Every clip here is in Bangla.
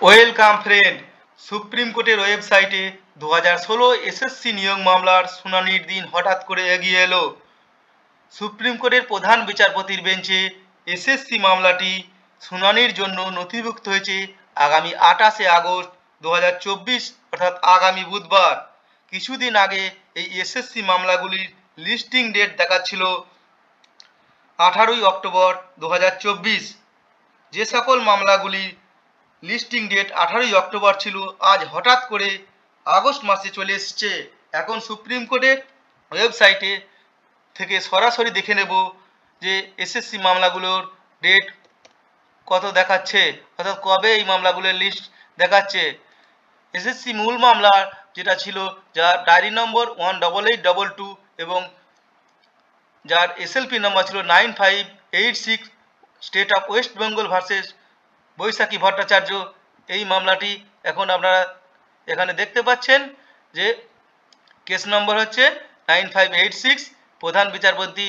Welcome friend. সুপ্রিম কোর্টের ওয়েবসাইটে 2016 এসএসসি নিয়োগ মামলার শুনানির দিন হঠাৎ করে এগিয়ে এলো। সুপ্রিম কোর্টের প্রধান বিচারপতির বেঞ্চে এসএসসি মামলাটি শুনানির জন্য নথিভুক্ত হয়েছে আগামী 28শে আগস্ট 2024 অর্থাৎ আগামী বুধবার। কিছুদিন আগে এই এসএসসি মামলাগুলির লিস্টিং ডেট দেখাচ্ছিল 18ই অক্টোবর 2024। যে সকল মামলাগুলি লিস্টিং ডেট 18ই অক্টোবর ছিল, আজ হঠাৎ করে আগস্ট মাসে চলে এসছে। এখন সুপ্রিম কোর্টের ওয়েবসাইটে থেকে সরাসরি দেখে নেব যে এসএসসি মামলাগুলোর ডেট কত দেখাচ্ছে, অর্থাৎ কবে এই মামলাগুলোর লিস্ট দেখাচ্ছে। এসএসসি মূল মামলা যেটা ছিল, যার ডায়েরি নম্বর 18822 এবং যার এসএলপি নম্বর ছিল 9586, state of West Bengal versus Baishakhi Bhattacharya, এই মামলাটি এখন আপনারা এখানে দেখতে পাচ্ছেন যে কেস নম্বর হচ্ছে 9586। প্রধান বিচারপতি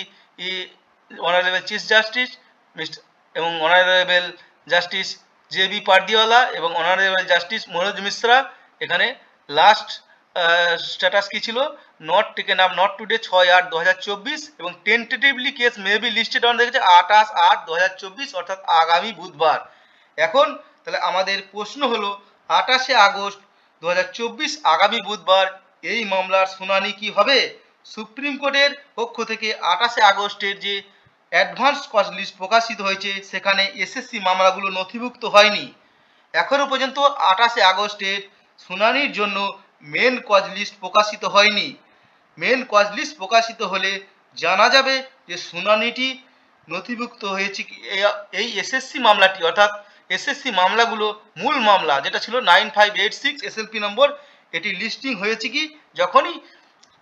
অনারেবল চিফ জাস্টিস এবং অনারেবল জাস্টিস জে.বি. পারদিওয়ালা এবং অনারেবল জাস্টিস মনোজ মিশ্রা। এখানে লাস্ট স্ট্যাটাস কি ছিল, not taken up not today 6/8/2024 এবং tentatively case may be listed on দেখেছে 28/8/2024 অর্থাৎ আগামী বুধবার। এখন তাহলে আমাদের প্রশ্ন হলো 28শে আগস্ট 2024 আগামী বুধবার এই মামলার শুনানি কি হবে? সুপ্রিম কোর্টের পক্ষ থেকে 28শে আগস্টের যে অ্যাডভান্স কজ লিস্ট প্রকাশিত হয়েছে, সেখানে এসএসসি মামলাগুলো নথিভুক্ত হয়নি। এখনও পর্যন্ত 28শে আগস্টের শুনানির জন্য মেন কজ লিস্ট প্রকাশিত হয়নি। মেন কজ লিস্ট প্রকাশিত হলে জানা যাবে যে শুনানিটি নথিভুক্ত হয়েছে কি। এই এসএসসি মামলাটি অর্থাৎ এসএসসি মামলাগুলো মূল মামলা যেটা ছিল 9586 এসএলপি নম্বর, এটি লিস্টিং হয়েছে কি। যখনই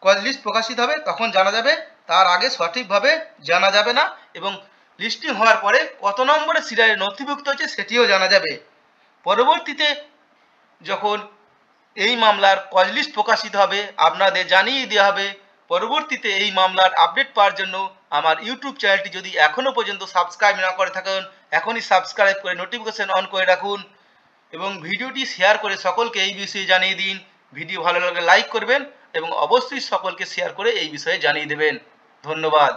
কজ লিস্ট প্রকাশিত হবে তখন জানা যাবে, তার আগে সঠিকভাবে জানা যাবে না, এবং লিস্টিং হওয়ার পরে কত নম্বরে সিরিয়ালে নথিভুক্ত হয়েছে সেটিও জানা যাবে। পরবর্তীতে যখন এই মামলার কজ লিস্ট প্রকাশিত হবে আপনাদের জানিয়ে দেওয়া হবে। পরবর্তীতে এই মামলার আপডেট পাওয়ার জন্য আমার ইউটিউব চ্যানেলটি যদি এখনও পর্যন্ত সাবস্ক্রাইব না করে থাকেন, এখনই সাবস্ক্রাইব করে নোটিফিকেশন অন করে রাখুন এবং ভিডিওটি শেয়ার করে সকলকে এই বিষয়ে জানিয়ে দিন। ভিডিও ভালো লাগলে লাইক করবেন এবং অবশ্যই সকলকে শেয়ার করে এই বিষয়ে জানিয়ে দেবেন। ধন্যবাদ।